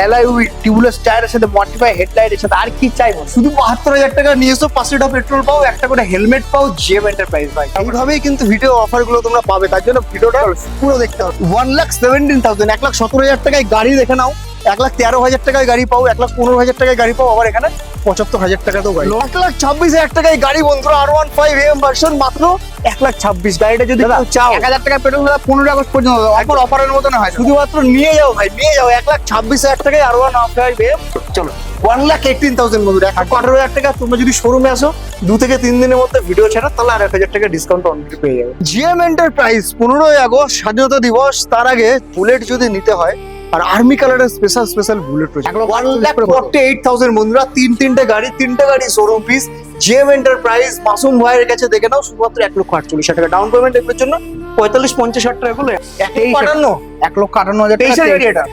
Alloy wheel tubeless টায়ারের সাথে modify হেডলাইটের সাথে আর কি চাইবো? শুধু ৭২,০০০ টাকা নিয়ে এসো, 5 লিটার পেট্রোল পাও, একটা করে হেলমেট পাও, জিএম এন্টারপ্রাইজ ভাই। এইভাবেই কিন্তু ভিডিও অফার গুলো তোমরা পাবে, তার জন্য ভিডিওটা পুরো দেখতে হবে। 1,17,000 1,17,000 টাকায় গাড়ি দেখে নাও, 1,13,000 টাকায় গাড়ি পাও, 1,15,000 টাকায় গাড়ি পাও, আবার এখানে ৭৫,০০০ টাকাতেও গাড়ি। 1,26,000 টাকায় গাড়ি বন্ধুরা, R15 AM ভার্সন মাত্র 1,26,000। গাড়িটা যদি কেউ চাও ১,০০০ টাকা পেট্রোল 15 আগস্ট পর্যন্ত অফার অফারের মতন হয়। শুধুমাত্র নিয়ে যাও ভাই, নিয়ে যাও। 1,26,000 টাকায় R15 AM। চলো 1,18,000 বন্ধুরা, 1,18,000 টাকা। তোমরা যদি শোরুমে আসো 2 থেকে 3 দিনের মধ্যে ভিডিও ছাড়া, তাহলে আর 1,000 টাকা ডিসকাউন্ট অলরেডি পেয়ে যাবে। জিএম এন্টারপ্রাইজ 15ই আগস্ট স্বাধীনতা দিবস, তার আগে বুলেট যদি নিতে হয়, আর আর্মি কালারের স্পেশাল বুলেট রয়েছে 1,48,000 বন্ধুরা। তিনটে গাড়ি showroom piece. GM enterprise Masum ভাইয়ের কাছে দেখে নাও, শুধুমাত্র 1,48,000 টাকা ডাউন পেমেন্ট এর জন্য 45-50,000 টাকা গুলো 1,58,000 টাকা। 23 গাড়ি, এটা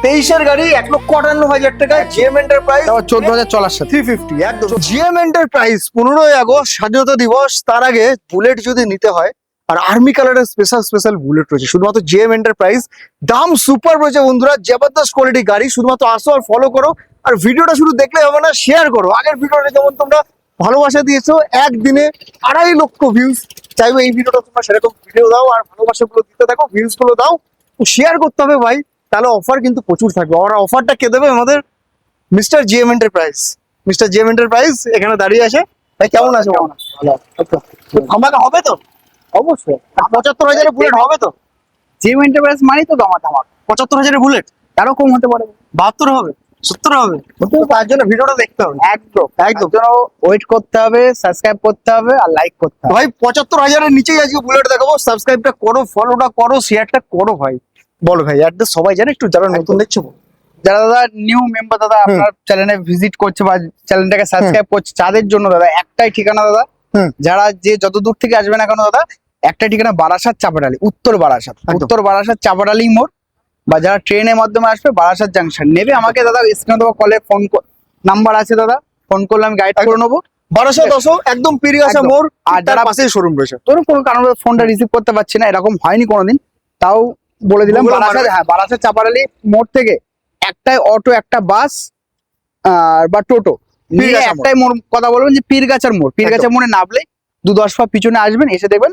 23 গাড়ি 1,58,000 টাকা। জিএম এন্টারপ্রাইজ 14,000 চলার সাথে 350 একদম। জিএম এন্টারপ্রাইজ 15ই আগস্ট স্বাধীনতা দিবস, তার আগে বুলেট যদি নিতে হয়, আর আর্মি কালারের স্পেশাল বুলেট রয়েছে শুধুমাত্র জিএম এন্টারপ্রাইজ। দাম সুপার রয়েছে বন্ধুরা, জবরদস্ত কোয়ালিটি গাড়ি। শুধুমাত্র আসো আর ফলো করো, আর ভিডিওটা শুধু দেখলে হবে না, শেয়ার করো। আগের ভিডিওটা যেমন তোমরা ভালোবাসা দিয়েছো, একদিনে 2.5 লক্ষ ভিউজ, চাইবো এই ভিডিওটা তোমরা সেরকম ভিডিও দাও, আর ভালোবাসা গুলো দিতে থাকো, ভিউজ গুলো দাও, শেয়ার করতে হবে ভাই, তাহলে অফার কিন্তু প্রচুর থাকবে। আর অফারটা কে দেবে? আমাদের mister GM enterprise. Mister GM enterprise এখানে দাঁড়িয়ে আছে। ভাই কেমন আছে? কেমন আছে? আমাকে হবে তো অবশ্যই। 75,000 বুলেট হবে তো? জিএম এন্টারপ্রাইজ মানেই তো দামাত আমার। 75,000 বুলেট তারও কম হতে পারে। 72 হবে, 70 হবে, তার জন্য ভিডিওটা দেখতে হবে। একদম একদম ওয়েট করতে হবে, সাবস্ক্রাইব করতে হবে আর লাইক করতে হবে। ভাই 75,000-এর নিচেই আজকে বুলেট দেখাবো। সাবস্ক্রাইবটা করো, ফলোটা করো, শেয়ারটা করো ভাই। বলো ভাই, অ্যাড্রেস সবাই জানে, একটু যারা নতুন দেখছো যারা দাদা নিউ মেম্বার দাদা আপনার চ্যানেলে ভিজিট করছে বা চ্যানেলটাকে সাবস্ক্রাইব করছে, তাদের জন্য দাদা একটাই ঠিকানা দাদা। যারা যে যত দূর থেকে আসবে না কেন দাদা, একটাই ঠিকানা, বারাসাত চাপাডালি, উত্তর বারাসাত চাপাডালি মোড়। বা যারা ট্রেনের মাধ্যমে আসবে, বারাসাত জাংশন নেবে, আমাকে দাদা স্ক্রিনে দেওয়া কলে ফোন নাম্বার আছে দাদা, ফোন করলে আমি গাইড করে নেবো। বারাসাত আসো, একদম পিরিয়াসা মোড়, আর যারা পাশেই শোরুম রয়েছে। ধরুন কোনো কারণে ফোনটা রিসিভ করতে পারছি না, এরকম হয়নি কোনোদিন, তাও বলে দিলাম বারাসাত চাপাডালি মোড় থেকে একটাই অটো, একটা বাস আর বা টোটো নিয়ে একটাই মোড় কথা বলবেন যে পীরগাছার মোড়ে নামলে 2-10 পা পিছনে আসবেন, এসে দেখবেন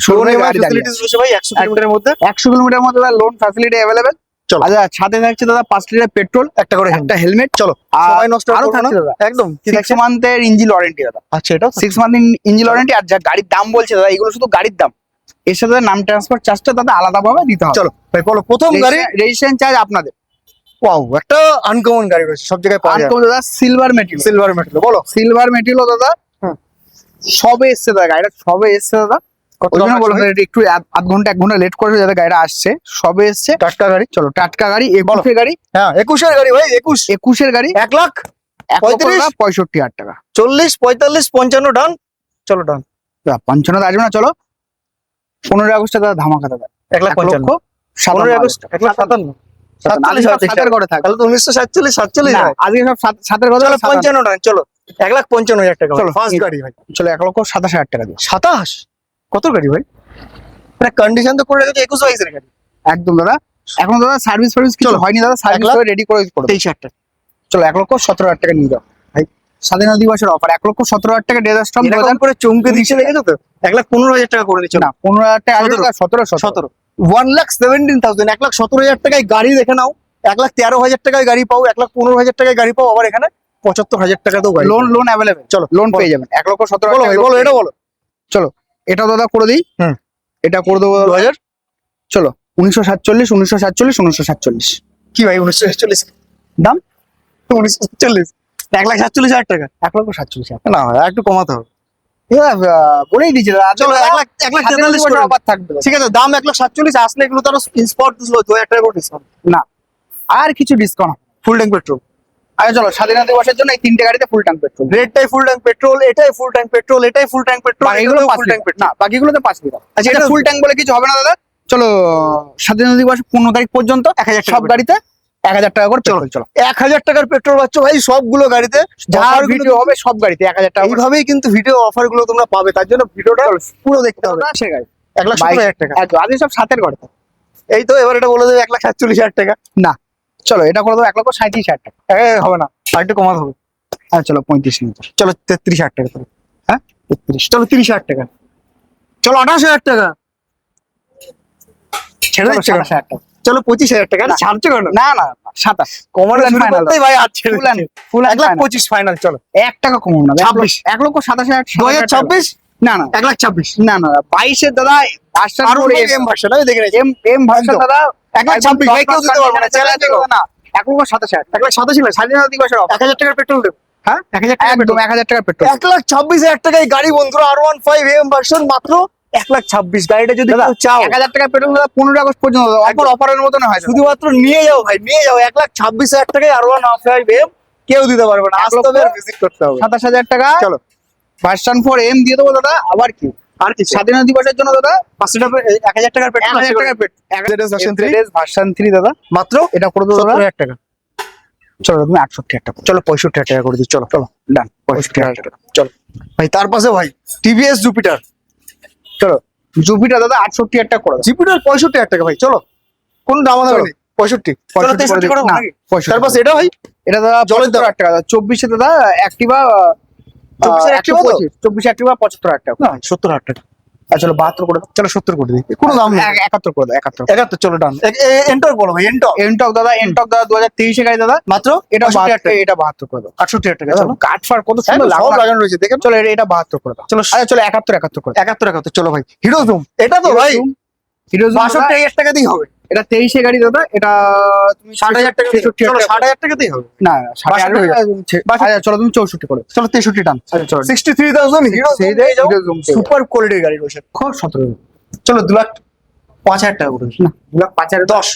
শোরুমে গাড়ি দাঁড়িয়ে আছে। ভাই 100 কিলোমিটারের মধ্যে 100 কিলোমিটার মধ্যে লোন ফ্যাসিলিটি অ্যাভেলেবেল। চলো। আচ্ছা, সাথে থাকছে দাদা 5 লিটার পেট্রোল, একটা করে একটা হেলমেট। চলো, সময় নষ্ট আরো করো না থাকছে দাদা একদম। 6 মান্থের ইঞ্জিন ওয়ারেন্টি দাদা। আচ্ছা, এটা 6 মান্থ ইঞ্জিন ওয়ারেন্টি। আর যা গাড়ির দাম বলছে দাদা, এগুলো শুধু গাড়ির দাম, এর সাথে নাম ট্রান্সফার চার্জটা দাদা আলাদাভাবে দিতে হবে। চলো ভাই বলো, প্রথম গাড়ি রেজিস্ট্রেশন চার্জ আপনাদের। ওয়াও, একটা আনকমন গাড়ি রয়েছে, সব জায়গায় পাওয়া যায়। আনকমন দাদা সিলভার মেটেরিয়াল। বলো সিলভার মেটেরিয়াল দাদা, সবে এসছে দাদা, গাড়িটা সবে এসছে দাদা। ওই জন্য বললাম একটু আধ ঘন্টা 1 ঘন্টা লেট করে যাতে গাড়িটা আসছে, সবে এসছে। টাটকা গাড়ি। চলো, টাটকা গাড়ি, 21 গাড়ি। হ্যাঁ 21 গাড়ি ভাই, 21 গাড়ি। 1,35,65,000 টাকা। 40, 45, 55 ডান। চলো ডান। 55 আসবে না, চলো 15 আগস্ট দাদা ধামাকা দাদা। 1,55,000 15 আগস্ট 1,57,000 সাতের ঘরে থাকে। তাহলে তো 1947 হয়। আজকে সব সাতের ঘরে। চলো 55 ডান। চলো 1,55,000 টাকা। চলো ফার্স্ট গাড়ি ভাই। চলো 1,27,000 টাকা দিয়ে। 27 কত গাড়ি ভাই? এটা কন্ডিশন তো করে রেখেছে 21 এর গাড়ি। একদম দাদা। এখন দাদা সার্ভিস কিছু হয়নি দাদা, সার্ভিস করে রেডি করে 23,000 টাকা। চলো 1,17,000 টাকা নিয়ে যাও ভাই। স্বাধীনতা দিবসের অফার 1,17,000 টাকা ডেজার স্ট্রম এরকম করে চমকে দিচ্ছে, দেখেছো তো? 1,15,000 টাকা করে দিচ্ছ না, 15,000 টাকা 17 1,17,000 1,17,000 টাকায় গাড়ি দেখে নাও, 1,13,000 টাকায় গাড়ি পাও, 1,15,000 টাকায় গাড়ি পাও, আবার এখানে 75,000 টাকাতেও গাড়ি। Loan available. চলো লোন পেয়ে যাবেন 1,17,000 বলো ভাই, বলো এটা বলো। চলো এটাও দাদা করে দিই। এটা করে দেবো 2,000। চলো 1947 কি ভাই 1947 দাম? 1947 1,47,000 টাকা। 1,47,000 না একটু কমাতে হবে। বলেই দিয়েছি দাদা। চলো 1,43,000 করে অফার থাকবে। ঠিক আছে, দাম 1,47, আসলে এগুলো তো স্পট 2,000 টাকা করে ডিসকাউন্ট। না, আর কিছু ডিসকাউন্ট। ফুল ট্যাঙ্ক পেট্রোল। আচ্ছা চলো, স্বাধীনতা দিবসের জন্য এই 3টে গাড়িতে ফুল ট্যাঙ্ক পেট্রোল। রেডটাই ফুল ট্যাঙ্ক পেট্রোল, এটাই ফুল ট্যাঙ্ক পেট্রোল, এটাই ফুল ট্যাঙ্ক পেট্রোল, বাকিগুলো ফুল ট্যাঙ্ক পেট্রোল। না, বাকিগুলোতে 5 লিটার। আচ্ছা, এটা এটা ফুল ট্যাঙ্ক বলে কিছু হবে না দাদা। চলো স্বাধীনতা দিবস 15 তারিখ পর্যন্ত 1,000 সব গাড়িতে 1,000 টাকা করে পেট্রোল। চলো 1,000 টাকার পেট্রোল পাচ্ছ ভাই সবগুলো গাড়িতে। যার ভিডিও হবে সব গাড়িতে 1,000 টাকা। এইভাবেই কিন্তু ভিডিও অফার গুলো তোমরা পাবে, তার জন্য ভিডিওটা পুরো দেখতে হবে। সে গাড়ি 1,17,000 টাকা। আজকে সব সাতের ঘরে থাকে। এই তো এবার এটা বলে দেবে 1,47,000 টাকা। না, চলো এটা করে দেবো 1,37,000 টাকা। হবে না, আর একটু কমাতে হবে। চলো 35,000। চলো 33,000 টাকা করে। হ্যাঁ 33, চলো 30,000 টাকা। চলো 28,000 টাকা। ছেড়ে চলো দিচ্ছ কেন? 27,000 টাকা। চলো 25,000 টাকা। আরে ছাড়ছো কেন? না না 27। কমানো Full and শুরু final করতেই ভাই আর ছেড়ে ফুল দিচ্ছে। ফুল 1,25,000 ফাইনাল। চলো 1 টাকা কম না 26। 1,27,000। 2026, না না 1,26,000। না না 22 দাদা ভার্সন আর 4 এম ভার্সন আমি দেখে নিয়েছি। এম ভার্সন একদম। দাদা 1,26,000 ভাই কেউ দিতে পারবে না, চ্যালেঞ্জ করো। না 1,27,000। 1,27,000 স্বাধীনতা দিবসের অফার। 1,000 টাকার পেট্রোল দেব। হ্যাঁ 1,000 টাকার একদম পেট্রোল। 1,000 টাকার পেট্রোল। 1,26,000 টাকায় গাড়ি বন্ধুরা, R15 এম ভার্সন মাত্র 1,26,000। গাড়িটা যদি দাদা কেউ চাও 1,000 টাকার পেট্রোল দাদা 15 আগস্ট পর্যন্ত অফার একদম। অফারের মতো না হয় দাদা। শুধুমাত্র নিয়ে যাও ভাই, নিয়ে যাও। 1,26,000 টাকায় R15 এম কেউ দিতে পারবে না। আসতে হবে, ভিজিট করতে হবে। 27,000 টাকা চলো ভার্সন 4 এম দিয়ে দেবো দাদা। আবার কি আর কি স্বাধীনতা দিবসের জন্য দাদা 500 টাকা 1,000 টাকার পেট্রোল 1,000 টাকার পেট্রোল ভার্সন 3 ভার্সন 3 দাদা মাত্র এটা করে দেবো দাদা। 70,000 টাকা। চলো তুমি 68,000 টাকা। চলো 65,000 টাকা করে দিই। চলো চলো ডান 65,000 টাকা। চলো ভাই। তার পাশে ভাই টিভিএস জুপিটার। চলো জুপিটার দাদা 68,000 টাকা করে দাও। জুপিটার 65,000 টাকা ভাই। চলো কোন দাম হবে চলো। নেই। 65। চলো 65 63 করে না, নাকি? 65 তার পাশে এটা ভাই এটা দাদা জলের দাম। 75,000 টাকা দাদা। 24 দাদা অ্যাক্টিভা 24 Activa তো? 24 অ্যাক্টিভা 75,000 টাকা। না 70,000 টাকা। চলো 72 করে দাও। চলো 70 করে দিই। কোনো দাম নেই। 71 করে দাও 71। 71। চলো ডান। এন্টার বলো ভাই, এন্টার এনটক দাদা 2023 এর গাড়ি দাদা। মাত্র এটা 65,000 টাকা। এটা 72 করে দাও। 68,000 টাকা। চলো কাঠ ফার কত হ্যাঁ, সুন্দর সব লাগানো রয়েছে দেখেন। চলো এটা 72 করে দাও। চলো আচ্ছা চলো 71 করে দাও। 71। চলো ভাই হিরো জুম। এটা তো ভাই হিরো জুম 62,000 টাকা দিয়ে হবে। এটা 23 এর গাড়ি দাদা। এটা তুমি 60,000 টাকা দিয়ে। 66,000 চলো টাকা। 60,000 টাকা দিয়ে হবে। না 60,000 হয়ে আচ্ছা চলো তুমি 64 করে দাও। চলো 63 টান। আচ্ছা চলো 63,000 হিরো সেই জুম দিয়ে যাও। হিরো জুম সুপার কোয়ালিটির গাড়ি রয়েছে। খুব 17। চলো 2,05,000 টাকা করে দিই। না 2,05,000 10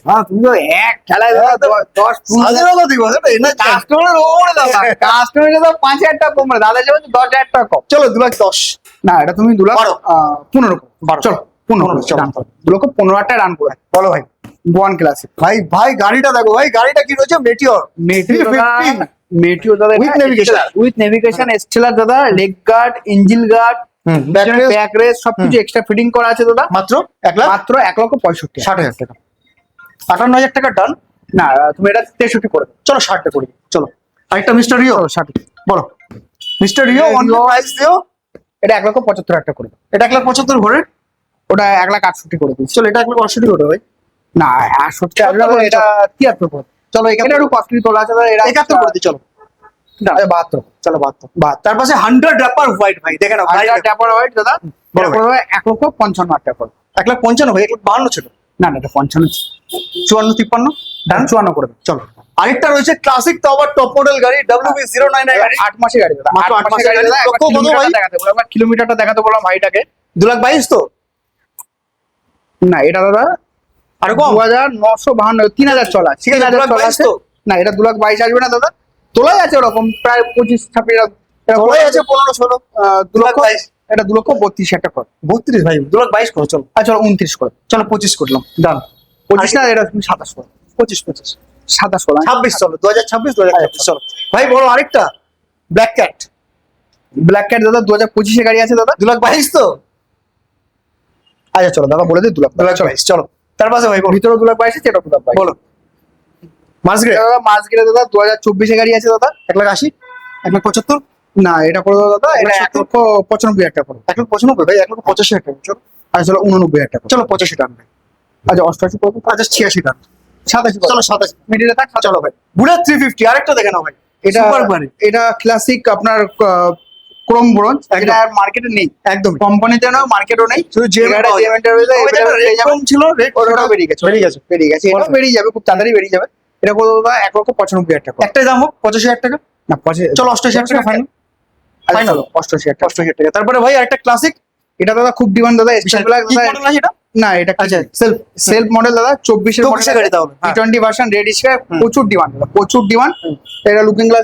হ্যাঁ তুমি তো এক খেলায় দাদা 10 স্বাধীনতা দিবস এটা এনে কাস্টমার ওরে দাদা কাস্টমার দাদা 5,000 টাকা কম না দাদা যেমন 10,000 টাকা কম। চলো 2,10,000। না এটা তুমি 2,15 12 চলো 15 চলো। চলো 2,15,000 টাকা রান করে বলো ভাই। ওয়ান ক্লাসিক ভাই ভাই গাড়িটা দেখো ভাই, গাড়িটা কি রয়েছে? মেটিওর। মেটিও দাদা With navigation. With navigation stellar দাদা leg guard engine guard back rest সবকিছু এক্সট্রা ফিটিং করা আছে দাদা। মাত্র 1,65,000 মাত্র 1,65,000 টাকা। 58,000 টাকা ডান। না তুমি এটা 63 করে দাও। চলো 60 টা করে দিই। চলো আরেকটা মিস্টার রিও। চলো 60 বলো mister Rio Rio। On price দিও। এটা 1,75,000 টাকা করে দাও। এটা 1,75,000 ঘরে। ওটা 1,68,000 করে দিচ্ছি। চলো এটা 1,68,000 করে ভাই। না 68 আসবে না, এটা 73 করে। চলো এটা একটু কস্টলি তোলা আছে দাদা। এটা 71 করে দিই। চলো 72। চলো 72। তার পাশে 100 র্যাপার হোয়াইট ভাই দেখে নাও। এটা ট্যাপার হোয়াইট দাদা। বলো এটা ভাই। করবে 1,55,000 টাকা করে। 1,55,000 ভাই। 1,52 ছিল। না না এটা 55 54 53 ডান 54 করে দাও। চলো আরেকটা রয়েছে ক্লাসিক তো আবার টপ মডেল গাড়ি WB09 গাড়ি। 8 মাসের গাড়ি দাদা। মাত্র 8 8 মাসের গাড়ি দাদা। লক্ষ কত ভাই? কিলোমিটারটা দেখাতে বললাম ভাইটাকে। 2,22,000 তো না এটা দাদা আর কম। 2,952 3,000 চলা। ঠিক আছে 2,22,000 তো না এটা 2,22,000 আসবে না দাদা। তোলাই আছে ওরকম প্রায় 25-26 এটা ওই আছে 15-16 2,22,000 এটা 2,32,000 টাকা করে। 32 ভাই 2,22,000 করো। চলো আচ্ছা চলো 29 করে। চলো 25 করলাম ডান। 25 না এটা তুমি 27 করে। 25 27 করে। 26 চলো 2026 চলো ভাই। বলো আরেকটা ব্ল্যাক ক্যাট। ব্ল্যাক ক্যাট দাদা 2025 এর গাড়ি আছে দাদা। 2,22,000 তো আচ্ছা চলো দাদা বলে দিই 2,22,000 চলো তার পাশে ভাই বলো। ভিতরে 2,22,000 আছে এটা 2,22,000 বলো মাসগ্রে দাদা মাসগিরে দাদা 2024 এর গাড়ি আছে দাদা। 1,80,000 1,75,000 না এটা করে দাও দাদা। এটা 1,70,000 1,95,000 টাকা করে। 1,95,000 ভাই 1,85,000 টাকা। চলো আচ্ছা চলো 89,000 টাকা। চলো 85 টাকা ভাই। আচ্ছা 88 করে দাও। আচ্ছা 86 টাকা। 87 চলো 27 মিডিলে থাক। চলো ভাই। বুলেট 350 আরেকটা দেখে নাও ভাই। এটা সুপার গাড়ি এটা ক্লাসিক আপনার ক্রোম ব্রোঞ্জ। একদম। এটা আর মার্কেটে নেই। একদম কোম্পানিতে নয় মার্কেটও নেই। শুধু এটা জেমেন্টের রয়েছে রেড কম ছিল রেড ওটাও বেরিয়ে গেছে। বেরিয়ে গেছে। এটাও বেরিয়ে যাবে খুব তাড়াতাড়ি বেরিয়ে যাবে। এটা করে দাদা 1,95,000 টাকা। একটাই দাম হোক 85,000 টাকা। না চলো 88,000 টাকা ফাইনাল। ফাইনাল 88,000 টাকা। 88,000 টাকা। তারপরে ভাই আরেকটা ক্লাসিক। এটা দাদা খুব ডিমান্ড দাদা। স্টাইল ব্ল্যাক কি মডেল আছে এটা? না এটা আচ্ছা সেলফ মডেল দাদা 24 এর 24 এর গাড়ি তাহলে। হ্যাঁ। T20 ভার্সন রেড স্কাই হুম। প্রচুর ডিমান্ড দাদা প্রচুর ডিমান্ড। এটা লুকিং গ্লাস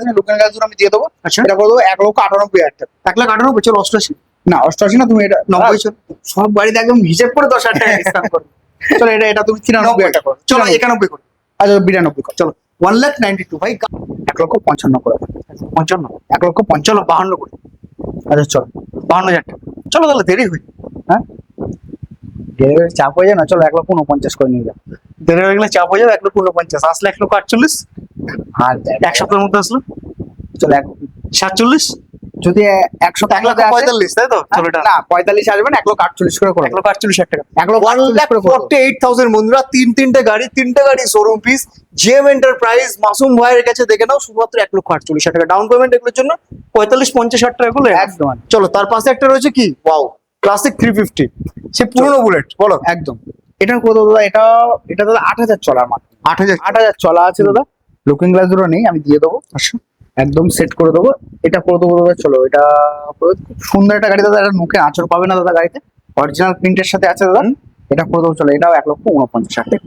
আমি দিয়ে দেবো। আচ্ছা এটা করে দেবো 1,98,000 টাকা। 1,98,000 চলো 88 না 88 না তুমি এটা 90 চলো। সব গাড়িতে একদম হিসেব করে 10,000 টাকা ডিসকাউন্ট করো। চলো এটা তুমি 93,000 টাকা করো। চলো 91 করো। আচ্ছা 92 করো। চলো 1,92,000 ভাই 1,55,000 করে। 55 1,55,000 চলো 52 করে। আচ্ছা চলো 52,000 টাকা। চলো তাহলে দেরি হই। হ্যাঁ ডেলিভারি চাপ হয়ে যায় না। চলো 1,49,000 করে নিয়ে যাও। দেড় হয়ে গেলে চাপ হয়ে যাবে 1,49,000, আসলে 1,48,000, আর এক সপ্তাহের মধ্যে আসলো চলো 47, যদি 100 1,45,000, তাই তো? চলো এটা না 45 আসবে না, 1,48 করে করে 1,48,000 টাকা, 1,48,000 1,48,000 বন্ধুরা, তিনটে গাড়ি showroom piece, GM enterprise Masum ভাইয়ের কাছে দেখে নাও, শুধুমাত্র 1,48,000 টাকা ডাউন পেমেন্ট, এগুলোর জন্য 45-50,000 টাকা গুলো একদম চলো। তার পাশে একটা রয়েছে কি, ওয়াও, ক্লাসিক 350, সে পুরনো বুলেট, বলো। একদম। এটার করে দেবো দাদা, এটা দাদা 8,000 চলার মাত্র, 8,000 চলা আছে দাদা। লুকিং গ্লাস দুটো নেই, আমি দিয়ে দেবো, আচ্ছা, একদম সেট করে দেবো। এটা করে দেবো দাদা, চলো এটা খুব সুন্দর একটা গাড়ি দাদা, এটা মুখে আঁচড় পাবে না দাদা, গাড়িতে অরিজিনাল প্রিন্টের সাথে আছে দাদা। এটা করে দেবো, চলো এটাও 1,49,000 টাকা।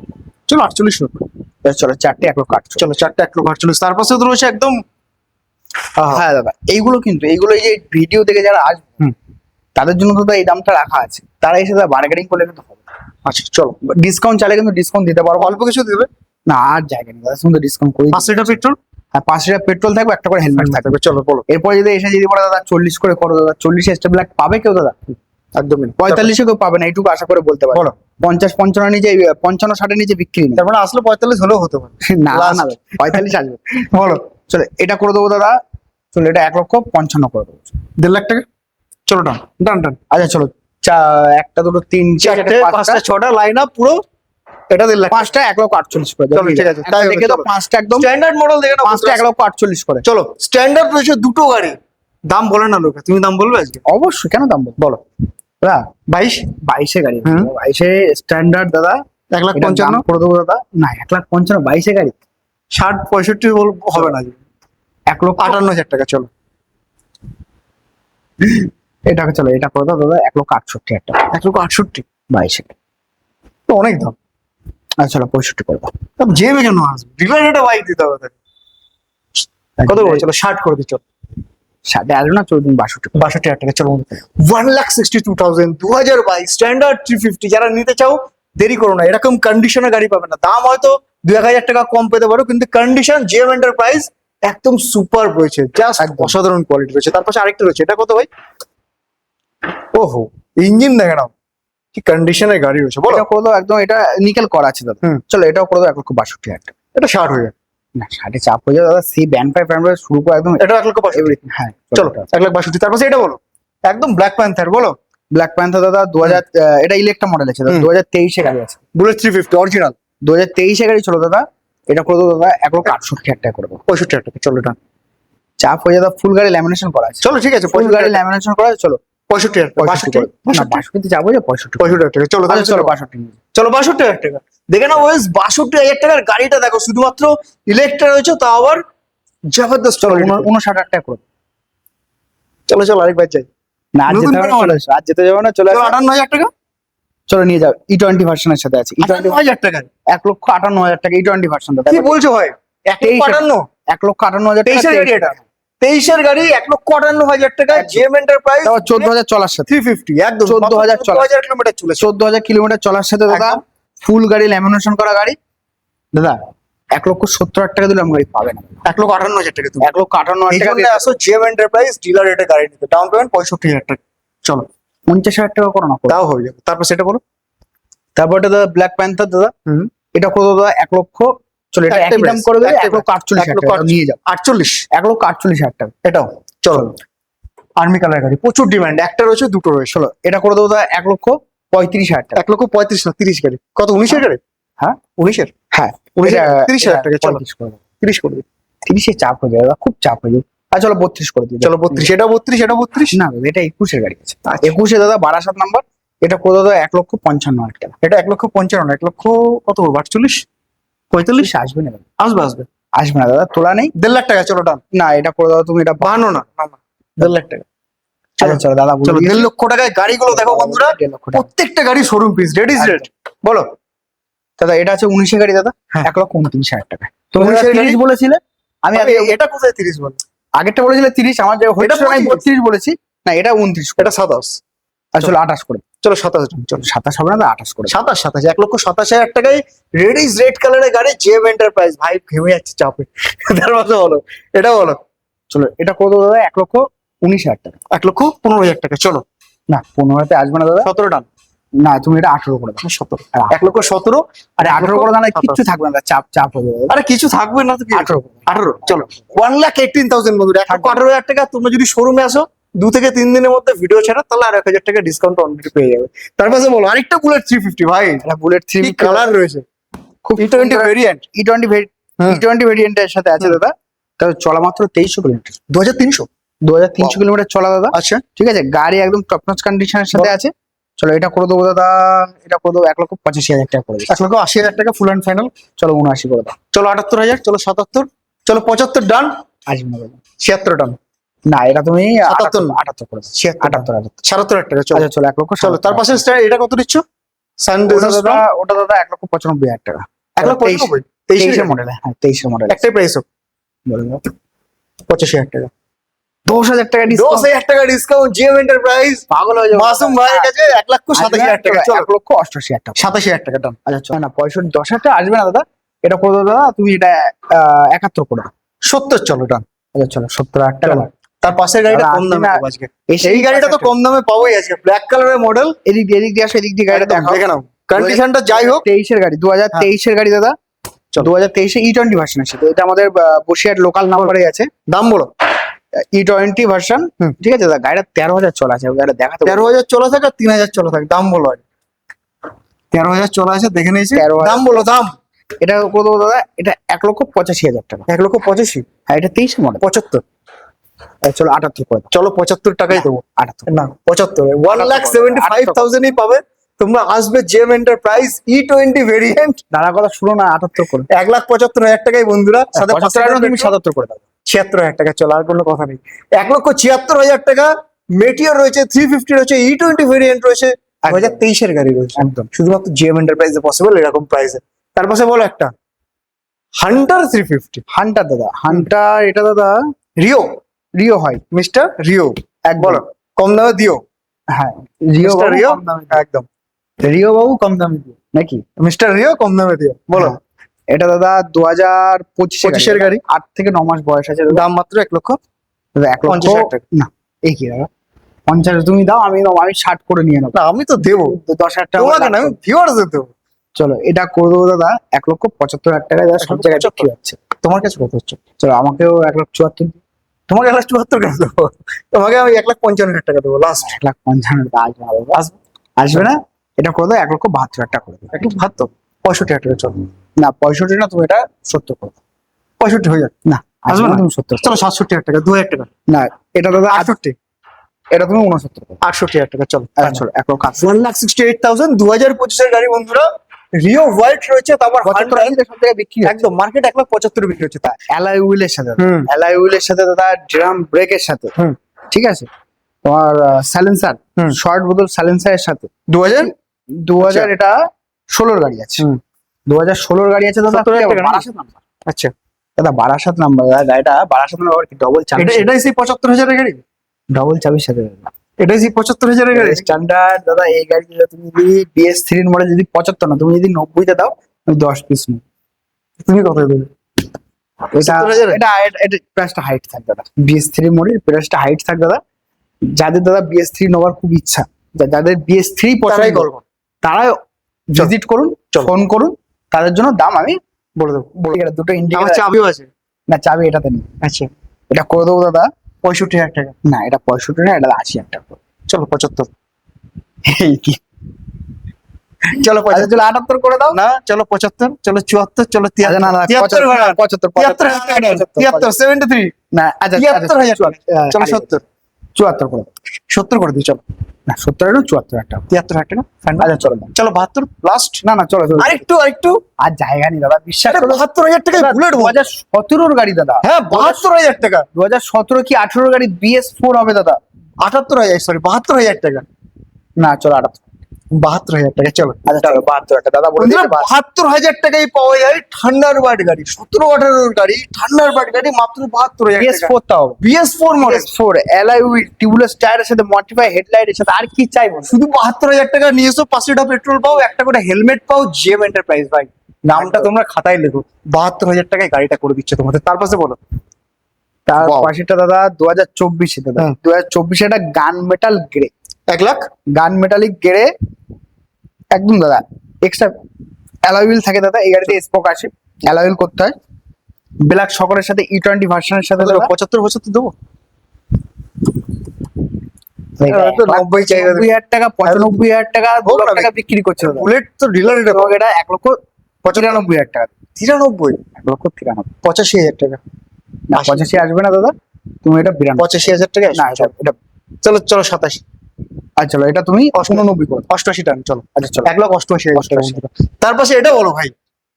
চলো 48 লক্ষ, চলো চারটে 1,48,000। চলো চারটে 1,48,000। তার পাশে তো রয়েছে একদম, হ্যাঁ দাদা, এইগুলো কিন্তু এইগুলো এই যে ভিডিও দেখে যারা আসবে তাদের জন্য দাদা এই দামটা রাখা আছে, তারা এসে দাদা বার্গেনিং করলে কিন্তু হবে না। আচ্ছা চলো, ডিসকাউন্ট চাইলে কিন্তু ডিসকাউন্ট দিতে পারবো, অল্প কিছু দেবে, না আর জায়গা নেই দাদা, শুধু ডিসকাউন্ট করে 5 লিটার পেট্রোল, হ্যাঁ 5 লিটার পেট্রোল থাকবে, একটা করে হেলমেট থাকবে। চলো বলো, এরপর যদি এসে যদি বলে দাদা 40 করে করো দাদা, 40 স্টেপ ব্ল্যাক পাবে কেউ দাদা? একদমই 45 কেউ পাবে না, এইটুকু আশা করে বলতে পারো। বলো। 50-55 নিচে, 55-60 নিচে বিক্রি নেই। তার মানে আসলে 45 হলেও হতে পারে, না না 45 আসবে। বলো। চলো এটা করে দেবো দাদা, চলো এটা 1,55,000 করে দেবো। 1.5 লাখ টাকা, চলো ডান ডান ডান। আচ্ছা চলো, একটা দুটো তিন চারটে পাঁচটা ছটা লাইন আপ পুরো, এটা 1.5 লাখ। পাঁচটা 1,48,000 করে দেবো। চলো ঠিক আছে, তাই দেখে দাও, পাঁচটা একদম স্ট্যান্ডার্ড মডেল দেখে নাও, পাঁচটা 1,48,000 করে। চলো স্ট্যান্ডার্ড রয়েছে দুটো গাড়ি, দাম বলে না লোকে, তুমি দাম বলবে আজকে? অবশ্যই, কেন দাম বলবো? বলো। দাদা 22, 22 গাড়ি, হুম। 22 স্ট্যান্ডার্ড দাদা, 1,55,000, করে দেবো দাদা। না 1,55,000 22 গাড়ি, 60-65 হবে না, 1,58,000 টাকা। চলো এটাকে, চলো এটা করে দাও দাদা, 1,68,000 টাকা। 1,68,000, 22 তো অনেক দাম। আচ্ছা চলো 65 করে দাও। জেমে কেন আসবে, ডিলার রেটে বাইক দিতে হবে তাকে। কত করে? চলো 60 করে দিই, চলো 60 আসবে না, চলো তুমি 62 62,000 টাকা। চলো 1,62,000, 2022 স্ট্যান্ডার্ড 350, যারা নিতে চাও দেরি করো না, এরকম কন্ডিশনে গাড়ি পাবে না, দাম হয়তো 2,000 টাকা কম পেতে পারো, কিন্তু কন্ডিশন জিএম এন্টারপ্রাইজ একদম সুপার রয়েছে, জাস্ট অসাধারণ কোয়ালিটি রয়েছে। তার পাশে আরেকটা রয়েছে, এটা কত ভাই? ওহো, ইঞ্জিন দেখে নাও কি কন্ডিশনের গাড়ি রয়েছে, বলো। এটা করে দাও একদম, এটা নিকেল করা আছে দাদা। চলো এটাও করে দাও 1,62,000 টাকা। এটা 60 হয়ে যাবে না 60 চাপ হয়ে যাবে দাদা, সি ব্যান্ড পাই ফ্যান শুরু করে একদম এটা 1,62,000। everything, হ্যাঁ চলো 1,62,000। তার পাশে এটা বলো, একদম ব্ল্যাক প্যান্থার, বলো। ব্ল্যাক প্যান্থার দাদা 2000, এটা ইলেকট্রা মডেল আছে দাদা, 2023 গাড়ি আছে, বুলেট 350 অরিজিনাল, 2023 গাড়ি। চলো দাদা এটা করে দেবো দাদা, 1,68,000 টাকা করে দেবো। 65,000 টাকা। চলো ডান, চাপ হয়ে যাবে, ফুল গাড়ি ল্যামিনেশন করা আছে। চলো ঠিক আছে, ফুল গাড়ি ল্যামিনেশন করা আছে, চলো 65,000 টাকা। 62 চাপ হয়ে যাবে 65 65,000 টাকা। চলো আচ্ছা চলো 62 চলো 62,000 টাকা। দেখে নাও ওয়েস, 62,000 টাকার গাড়িটা দেখো, শুধুমাত্র ইলেকট্রা রয়েছে, তাও আবার জবরদস্ত। চলো 59,000 টাকা করে। চলো চলো আরেকবার যাই, না আজ নতুন যেতে হবে না, কোনো চলে এসো। আজ যেতে যাবে না, চলে আসো। 58,000 টাকা, চলো নিয়ে যাও, E20 ভার্সনের সাথে আছে। E20 58,000 টাকা। 1,58,000 টাকা E20 ভার্সন দাদা। কি বলছো ভাই, 1,58,000? 1,58,000 টাকা। 23 এর গাড়ি এটা, 23 এর গাড়ি 1,58,000 টাকা, জিএম এন্টারপ্রাইজ, 14,000 চলার সাথে, 350, একদম 14,000 চলা। 14,000 কিলোমিটার চলেছে। 14,000 কিলোমিটার চলার সাথে দাদা, একদম। ফুল গাড়ি ল্যামিনেশন করা গাড়ি দাদা। 1,70,000 টাকা দিলে আমি গাড়ি পাবে না, 1,58,000 টাকা। তুমি 1,58,000 এই টাকা জন্য আসো জিএম এন্টারপ্রাইজ ডিলার রেটে গাড়ি নিতে, ডাউন পেমেন্ট 65,000 টাকা। চলো 50,000 টাকা করো না। তাও হয়ে যাবে। তারপর সেটা বলো। তারপর এটা দাদা ব্ল্যাক প্যান্থার দাদা, হুম। এটা কত দাদা? 1 লক্ষ, চলো এটা একটাই একই দাম price, করে দেবে, একটাই 1,48,000 টাকা নিয়ে যাও। 48, 1,48,000 টাকা এটাও চলো। আর্মি কালার গাড়ি, প্রচুর ডিমান্ড, একটা রয়েছে দুটো রয়েছে। চলো এটা করে দেবো দাদা 1,35,000 টাকা। 1,35,000 না 30 গাড়ি, কত 19-এর গাড়ি? হ্যাঁ 19-এর, হ্যাঁ 30,000 টাকা। চলো 35 করে দেবো। 30 করে দিই। 30-এ চাপ হয়ে যাবে দাদা, খুব চাপ হয়ে যাবে। আর চলো 32 করে দিই। চলো 32, এটা 32, এটা 32 না দাদা, এটা 21-এর গাড়ি আছে। আচ্ছা। 21-এ দাদা 12 নাম্বার, এটা করে দাদা 1,55,000 টাকা। এটা 1,55,000, 1 লক্ষ কত বলবো, 48, 45 আসবে না দাদা, আসবে আসবে। আসবে না দাদা, তোলা নেই। 1.5 লাখ টাকা। চলো ডান। না এটা করে দাও তুমি, এটা 52 না, 1.5 লাখ টাকা। আচ্ছা চলো দাদা, বলে চলো দিয়েছি। 1.5 লক্ষ টাকায় গাড়িগুলো দেখো বন্ধুরা, 1.5 লক্ষ টাকা। প্রত্যেকটা গাড়ি showroom piece, red is red. বলো। দাদা এটা আছে 19-এর গাড়ি দাদা, হ্যাঁ। 1,29,000 টাকা। তুমি 19-এর গাড়ি? 30 বলেছিলে, আমি আরে আগে এটা কোথায় 30 বল, আগেরটা বলেছিলে 30, আমার যে হচ্ছে আমি 25 32 বলেছি। না এটা 29 করে, এটা 27। আসলে 28 করে। চলো 27, চলো 27 হবে না, 28 করে। 27, 1,27,000 টাকায় রেড ইজ রেড কালারের গাড়ি, জেম এন্টারপ্রাইজ। ভাই ঘেমে যাচ্ছে চাপে। তার মধ্যে বলো, এটা বলো। চলো এটা করে দেবো দাদা 1,19,000 টাকা। 1,15,000 টাকা। চলো না 15-তে আসবে না দাদা, 17 ডান। না তুমি এটা 18 করে দাও। 17, 1,17,000 আর 18 করে দাও, না কিচ্ছু থাকবে না, চাপ চাপ হয়ে যাবে। আরে কিছু থাকবে না তো কি? 18 18 চলো 1,18,000 বন্ধুরা, 1,18,000 টাকা। তোমরা যদি শোরুমে আসো 2 থেকে 3 দিনের মধ্যে ভিডিও ছাড়া, তাহলে আর 1,000 টাকা ডিসকাউন্ট অলরেডি পেয়ে যাবে। তার পাশে বলো আরেকটা বুলেট 350 ভাই, এটা বুলেট 3 কি কালার রয়েছে, খুব E20 ভেরিয়েন্ট। E20 ভেরিয়েন্টের সাথে আছে দাদা। তাহলে চলা মাত্র 2300 কিলোমিটার, 2300। 2300 কিলোমিটার চলা দাদা। আচ্ছা ঠিক আছে, গাড়ি একদম টপ নচ কন্ডিশনের সাথে আছে। চলো এটা করে দেবো দাদা, এটা করে দেবো 1,85,000 টাকা করে দিচ্ছি। 1,80,000 টাকা ফুল অ্যান্ড ফাইনাল। চলো 79 করে দাও। চলো 78,000, চলো 77, চলো 75 ডান, আসবে না দাদা। 76 ডান, না এটা তুমি 78 78 করে দাও। 78, 78 77,000 টাকা। চলো আচ্ছা চলো 1,00,000 চলো তার পাশে এটা কত দিচ্ছ? ওটা দাদা, ওটা দাদা 1,95,000 টাকা। 1,95,000, 23 মডেল, হ্যাঁ 23 মডেল। একটাই প্রাইস হোক, বলে দাও 85,000 টাকা। 10,000 টাকা ডিসকাউন্ট। 10,000 টাকা ডিসকাউন্ট, জিএম এন্টারপ্রাইজ। পাগল হয়ে যাবে মাসুম ভাইয়ের কাছে 1,87,000 টাকা। চলো 1,88,000 টাকা। 87,000 টাকা ডান। আচ্ছা চলো না 65, 10,000 টাকা আসবে না দাদা। এটা করে দাও দাদা, তুমি এটা 71 করে দাও। 70 চলো ডান। আচ্ছা চলো 70,000 টাকা চলো। দাও। তার পাশের গাড়িটা দাদা, কম দামে আপনি পাবো না- আজকে। এসে এই গাড়িটা তো কম দামে পাবোই আজকে, ব্ল্যাক কালারের মডেল। এদিক দিয়ে আসো, এদিক দিয়ে গাড়িটা দেখাও। দেখে নাও কন্ডিশনটা যাই হোক। 23 এর গাড়ি, 2023 এর গাড়ি দাদা। চলো। 2023 E20 ভার্সন আছে। এটা আমাদের বসিরহাট লোকাল নাম্বারে আছে। দাম বলো। E20 ভার্সন, হুম। ঠিক আছে দাদা। গাড়িটা 13,000 চলা আছে, গাড়িটা দেখাতে পারবো। 13,000 চলা থাকে আর 3,000 চলা থাকে, দাম বলো। 13,000 চলা আছে, দেখে নিয়েছি। 13,000 দাম বলো, দাম। এটা করে দেবো দাদা, এটা 1,85,000 টাকা। 1,85,000, হ্যাঁ এটা 23 মডেল। 75। চলো 78 করে দাও। চলো 75 টাকাই দেবো। 78 না 75, 1,75,000 পাবে। তোমরা আসবে জেম এন্টারপ্রাইজ E20 ভেরিয়েন্ট, দাদা কথা শুনো না, 78 করে 1,75,000 টাকাই বন্ধুরা। সাথে 75 টাকা তুমি 77 করে দাও। 76,000 টাকা। চলো আর কোনো কথা নেই। 1,76,000 টাকা। মেটিওর রয়েছে, 350 রয়েছে, E20 ভেরিয়েন্ট রয়েছে, 2023 এর গাড়ি রয়েছে। একদম শুধুমাত্র জেম এন্টারপ্রাইজে পসিবল এরকম প্রাইসে। তার পাশে বলো একটা হান্টার 350, হান্টার দাদা। হান্টার এটা দাদা রিও, রিও হয়। Mister Rio. একদম। বলো কম দামে দিও। হ্যাঁ রিও মিস্টার বাবু রিও, কম দামে দিও। একদম রিও বাবু কম দামে দিও নাকি? মিস্টার রিও কম দামে দিও। বলো হ্যাঁ। এটা দাদা 2025 এর গাড়ি। 8 থেকে 9 মাস বয়স আছে দাদা। দাম মাত্র 1,50,000 দাদা 1,50,000 টাকা। না এই কি দাদা, 50 তুমি দাও, আমি 60 করে নিয়ে নেবো। না আমি তো দেবো 10,000 টাকা তোমাকে লাভ না, আমি করবো। ভিউয়ার্সদের দেবো। চলো এটা করে দেবো দাদা 1,75,000 টাকা। দাদা সব জায়গায় বিক্রি হচ্ছে। তোমার কাছে কত হচ্ছে? চলো আমাকেও 1,74,000, তোমাকে 1,74,000 কেন দেবো? তোমাকে আমি 1,55,000 টাকা দেবো লাস্ট। 1,55,000 আসবে না দাদা। আসবে আসবে না। এটা করে দাও 1,72,000 টাকা করে দাও। একটু ভাত তো 65,000 টাকা। চলো না 65 না, তুমি এটা 70 করে দাও। 65 হয়ে যাক। না আসবে আসবে না? না, তুমি 70 চলো 67,000 টাকা, 2,000 টাকা। না এটা দাদা 68, এটা তুমি 69 করে দাও। 68,000 টাকা। চলো চলো 1,80,000 1,68,000, 2025 এর গাড়ি বন্ধুরা। রিও হোয়াইট রয়েছে, তারপর 75 সব জায়গায় বিক্রি হচ্ছে। একদম মার্কেট 1,75,000 বিক্রি হচ্ছে। অ্যালয় হুইলের সাথে হুম। অ্যালয় হুইলের সাথে দাদা, ড্রাম ব্রেকের সাথে, হুম। ঠিক আছে। তোমার সাইলেন্সার, হুম। শর্ট বোতল সাইলেন্সারের সাথে 2,000, 2000 এটা 16 গাড়ি আছে। হুম। 2016 গাড়ি আছে দাদা। 70,000 টাকা নাকি? বারাসাত নাম্বার আচ্ছা দাদা, বারাসাত নাম্বার দাদা। গাড়িটা বারাসাত নাম্বার কি ডবল চাবি, এটাই সেই 75,000 এর গাড়ি। ডবল চাবির সাথে দাদা। এটাই সেই 75,000 এর গাড়ি। স্ট্যান্ডার্ড দাদা। এই গাড়ি তুমি যদি BS3 এর মডেল যদি 75 না, তুমি যদি 90 তে দাও, আমি 10 পিস নিই। তুমি কত দেবে? এটা 70,000? এটা এটা প্রাইসটা হাইট থাকবে দাদা। BS3 মডেল প্রাইসটা হাইট থাকবে দাদা। যাদের দাদা BS3 নেওয়ার খুব ইচ্ছা, যাদের BS3 তারাই পছন্দ, কল করো, তারাই ভিজিট করুন, চলো। ফোন করুন। তাদের জন্য দাম আমি বলে দেবো। এটা দুটো আমার ইন্ডিকেটর চাবিও আছে। না, চাবি এটাতে নেই। আচ্ছা এটা করে দেবো দাদা। 65,000 টাকা। না এটা 65 না, এটা 80,000 টাকা। চলো 75। এই কি, চলো আচ্ছা 75। চলো 78 করে দাও। না চলো 75, চলো 74, চলো আচ্ছা, না না 73, 75 73,000 টাকা, 73, 73, না আচ্ছা 73,000 টাকা। চলো 70, 74 করে দাও। 70 করে দিই। চলো না 70 না 74 টাকা। 73,000 টাকা ফাইনাল। আচ্ছা চলো দাও। চলো 72 লাস্ট। না না চলো চলো। আরেকটু আর জায়গা নেই দাদা, বিশ্বাস করো। 72,000 টাকায় বুলেট। 2017 গাড়ি দাদা। হ্যাঁ 72,000 টাকা। 2017 কি 18 গাড়ি BS4 হবে দাদা। 78,000, সরি 72,000 টাকা। না চলো 78। 72,000 টাকা। চলো আচ্ছা চলো 72 টাকা দাদা বলে বন্ধুরা, দিয়েছে। 72,000 টাকায় পাওয়া যায় থান্ডারবার্ড গাড়ি, 17-18 গাড়ি থান্ডারবার্ড গাড়ি মাত্র 72,000 টাকা। BS4 তাও BS4 model BS4 alloy wheel, tubeless টায়ারের সাথে মডিফাই হেডলাইটের সাথে, আর কি চাইবো। শুধু 72,000 টাকা নিয়ে এসো, 5 লিটার পেট্রোল পাও, একটা করে হেলমেট পাও, জেম এন্টারপ্রাইজ ভাই নামটা তোমরা খাতায় লেখো। 72,000 টাকায় গাড়িটা করে দিচ্ছে তোমাদের। তার পাশে বলো তার Wow. পাশেটা দাদা 2024 দাদা। হুম। 2024 এটা গান মেটাল গ্রে, 1,00,000। গান মেটালিক গ্রে, একদম দাদা এক্সট্রা অ্যালয় হুইল থাকে দাদা, এই গাড়িতে স্পোক আসে, অ্যালয় হুইল করতে হয়। ব্ল্যাক সকলের সাথে E20 ভার্সনের সাথে দাদা 75 দেবো। তো 90 চাহিদা 90,000 টাকা, 95,000 টাকা, 2 হোক লাখ না টাকা বিক্রি করছে দাদা। বুলেট তো ডিলার এটা এবং এটা 1,93,000 টাকা, 93, 1,93,000, 85,000 টাকা, না 85 আসবে না দাদা, তুমি এটা 92, 85,000 টাকা না এটা চলো চলো 87, আচ্ছা চলো এটা তুমি 89 করো। 88 টান চলো। আচ্ছা চলো 1,88,000 টাকা 88,000 বন্ধুরা। তার পাশে এটা বলো ভাই,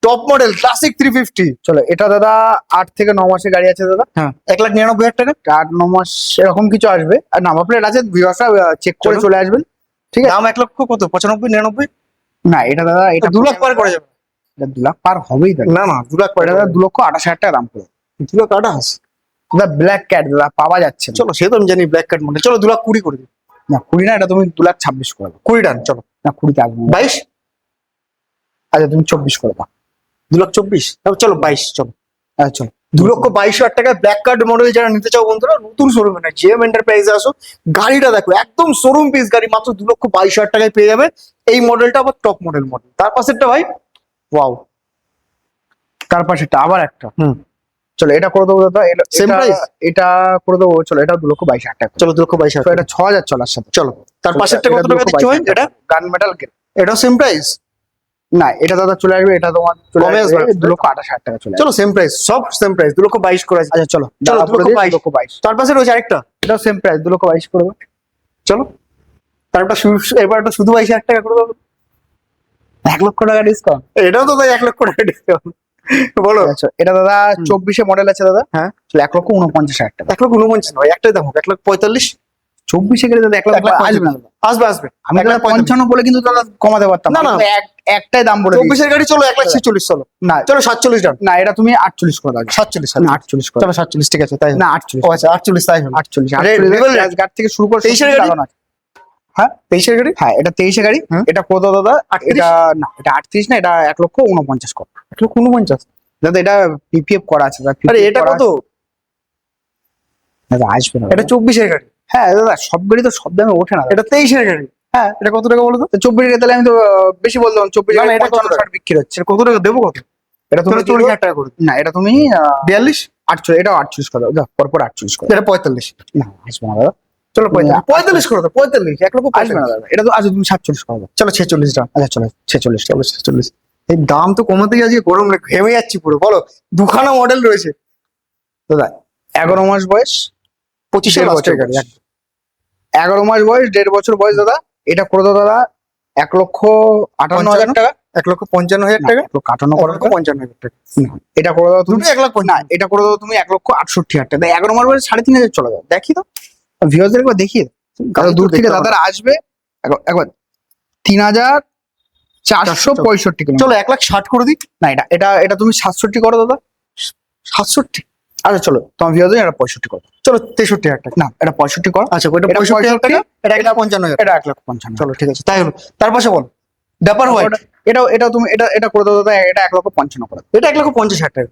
টপ মডেল ক্লাসিক 350, চলো এটা দাদা 8 থেকে 9 মাসের গাড়ি আছে দাদা, হ্যাঁ 1,99,000 টাকা। 8-9 মাস এরকম কিছু আসবে, আর নাম্বার প্লেট আছে, ভিউয়ার্সরা চেক করে চলো। চলে আসবেন, ঠিক আছে। দাম 1 লক্ষ কত, 95, 99, না এটা দাদা এটা 2 লাখ পার করে যাবে। এটা 2 লাখ পার হবেই দাদা, না না 2 লাখ পার এটা দাদা 2,28,000 টাকা দাম পড়বে 2 লাখ 28। দাদা। ব্ল্যাক ক্যাট দাদা পাওয়া যাচ্ছে না, চলো সে তো আমি জানি ব্ল্যাক কার্ড মডেল, চলো 2 লাখ 20 করে দিই। না 20 না, এটা তুমি 2,26,000 করে দাও। 20 টান চলো। না 20 আসবে না। 22, আচ্ছা তুমি 24 করে দাও। 2,24,000, চলো 22 চলো। আচ্ছা চলো 2,22,000 টাকায় ব্ল্যাক কার্ড মডেল যারা নিতে চাও বন্ধুরা, নতুন শোরুমে না জিএম এন্টারপ্রাইজে আসো, গাড়িটা দেখো একদম শোরুম পিস গাড়ি, মাত্র 2,22,000 টাকায় পেয়ে যাবে এই মডেলটা, আবার টপ মডেল। তার পাশেরটা ভাই ওয়াও, তার পাশেটা আবার একটা, হুম চলো এটা করে দেবো দাদা, Same price? এটা করে দেবো, চলো এটা 2,22,000 টাকা, চলো 2,22,000 তো এটা 6,000 চলার সাথে। চলো। তার পাশেরটা কত টাকা দিচ্ছ ভাই এটা? গান মেটাল গেট, এটাও সেম প্রাইস? না এটা দাদা চলে আসবে, এটা তোমার চলে কমে আসবে আসবে? 2,28,000 টাকা চলে আসবে। চলো সেম প্রাইস, সব সেম প্রাইস, 2,22,000 করে আছে। আচ্ছা চলো চলো, দাদা করে দিই, 2,22,000 তার পাশে রয়েছে আরেকটা, এটাও সেম প্রাইস 2,22,000 করে দেবো। চলো তারপর এবারটা শুধু 22,000 টাকা করে দেবো। 1 লক্ষ টাকা ডিসকাউন্ট। এটাও তো তাই 1 লক্ষ টাকা ডিসকাউন্ট, বলো। আচ্ছা এটা দাদা 24 মডেল আছে দাদা, হ্যাঁ চলো 1,49,000 টাকা। 1,49,000 নয়, একটাই দাম হোক 1,45,000। 24 গেলে দাদা 1 লক্ষ 1,45,000 আসবে না দাদা। আসবে আসবে, আমি দাদা 55 বলে কিন্তু দাদা কমাতে পারতাম না, না। কিন্তু একটাই দাম বলে দিয়েছি। 24-এর গাড়ি চলো 1,46,000 চলো। না চলো 47 ডান। না এটা তুমি 48 করে দাও। 47, না 48 করে চলো 47 ঠিক আছে তাই। না 48, ও আচ্ছা 48 তাই হলো। 48 Rebel Red? গাড়ি থেকে শুরু করে 23 এর গাড়ি? হ্যাঁ 23-এর গাড়ি হ্যাঁ এটা 23 গাড়ি, হুম। এটা করে দাও দাদা। 38? এটা না এটা 38 না, এটা 1,49,000 কর 1,49,000। দাদা, এটা পিপিএফ করা আছে দাদা, আরে PPF এটা করা কত? আছে। দাদা আসবে না এটা 24-এর গাড়ি, হ্যাঁ দাদা সব গাড়ি তো সব দামে ওঠে না দাদা। এটা 23-এর গাড়ি। হ্যাঁ এটা কত টাকা বলো তো? 24 টাকা, তাহলে আমি তো বেশি বললাম, 24 না, না, টাকা এটা কত 55-60 বিক্রি হচ্ছে। এটা কত টাকা দেবো কত? এটা তুমি 40,000 টাকা করে না এটা তুমি 42, 48, এটা 48 করে দাও, পরপর 48 করে দাও। এটা 45, না আসবে না দাদা, চলো 45 না, 45 করে দাও, 45, 1,45,000 আসবে না দাদা, এটা তো আচ্ছা তুমি 47 করে দাও। চলো 46 ডান। আচ্ছা চলো 46 চলো 46। এই দাম তো কমাতে গিয়ে আজকে গরম লাগে, ঘেমে যাচ্ছি পুরো। বলো দুখানা মডেল রয়েছে দাদা। 11 মাস বয়স, 25-এর 1.5 বছর বছর গাড়ি। বয়স। 11 মাস বয়স, 1.5 বছর বয়স দাদা। এটা করে দাও দাদা 1,58,000 টাকা। 1,55,000 টাকা, 1,58,000 করে দাও। 1,55,000 টাকা। এটা করে দাও তুমি দুটো 1,50,000 না, এটা করে দাও তুমি 1,68,000 টাকা। 11 মাস বয়স 3,500 চলে যাও, দেখি তো ভিউয়ারদের একবার দেখিয়ে দাও। গাড়ি তো দূর থেকে দেখতে দাদারা আসবে, একবার 3,465 কিলোমিটার। চলো 1,60,000 করে দিই। না এটা এটা এটা তুমি 67 করো দাদা। 67, আচ্ছা চলো তোমার ভিউয়ারদের এটা 65 করো। চলো 63,000 টাকা। না এটা 65 করো। আচ্ছা ওইটা এটা 65,000 টাকা, এটা এটা 1,55,000। এটা 1,55,000। চলো ঠিক আছে তাই হলো। তার পাশে বলো ডাপার হোয়াইট, এটা এটা তুমি এটা এটা করে দাও দাদা, এটা 1,55,000 করে দাও। এটা 1,50,000 টাকা।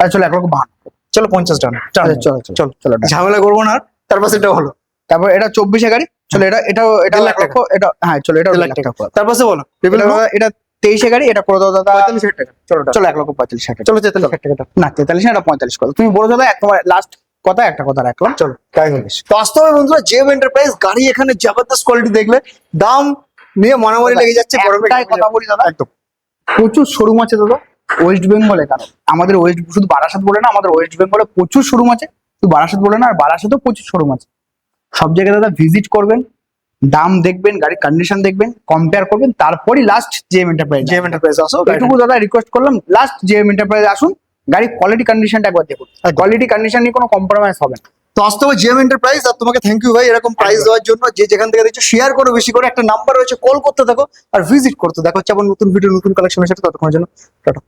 আচ্ছা চলো 1,52,000। চলো 50 ডান। আচ্ছা চলো চলো চলো চলো done। ঝামেলা করবো না আর। তার পাশে এটা হলো তারপর এটা 24 গাড়ি, চলো এটা এটাও এটা 1,00,000 1 লক্ষ, এটা হ্যাঁ চলো এটা 1,00,000 টাকা। তার পাশে বলো এটা দাদা, এটা 23 গাড়ি, এটা করে দাও দাদা 45,000 টাকা। চলো done। চলো 1,45,000 টাকা। চলো 43,000 টাকা দাও। না 43 না, এটা 45 করো। তুমি বলো দাদা একবার লাস্ট কথা, একটা কথা রাখলাম। চলো তাই হলো। বাস্তবে বন্ধুরা জেম এন্টারপ্রাইজ গাড়ি এখানে জবরদস্ত কোয়ালিটি দেখলে দাম নিয়ে মারামারি লেগে যাচ্ছে, গরমে একটাই কথা বলি দাদা, একদম। প্রচুর শোরুম আছে দাদা ওয়েস্ট বেঙ্গলে। কারণ আমাদের ওয়েস্ট শুধু বারাসাত বলে না, আমাদের ওয়েস্ট বেঙ্গলে প্রচুর শোরুম আছে, শুধু বারাসাত বলে না, আর বারাসাতেও প্রচুর শোরুম আছে। সব জায়গায় দাদা ভিজিট করবেন, দাম দেখবেন, গাড়ির কন্ডিশন দেখবেন, কম্পেয়ার করবেন, তারপরই লাস্ট জেএম এন্টারপ্রাইজ। জেম এন্টারপ্রাইজ আসো, এইটুকু দাদা রিকোয়েস্ট করলাম, লাস্ট জেএম এন্টারপ্রাইজ আসুন, গাড়ির কোয়ালিটি কন্ডিশনটা একবার দেখুন। কোয়ালিটি কন্ডিশন নিয়ে কোনো কম্প্রোমাইজ হবে না। তো আসতে হবে জেম এন্টারপ্রাইজ। আর তোমাকে থ্যাংক ইউ ভাই এরকম প্রাইস দেওয়ার জন্য। যে যেখান থেকে দেখছো শেয়ার করো বেশি করে, একটা নাম্বার রয়েছে, কল করতে থাকো আর ভিজিট করতে দেখো। হচ্ছে আবার নতুন ভিডিও নতুন কালেকশনের সাথে, ততক্ষণের জন্য টাটা।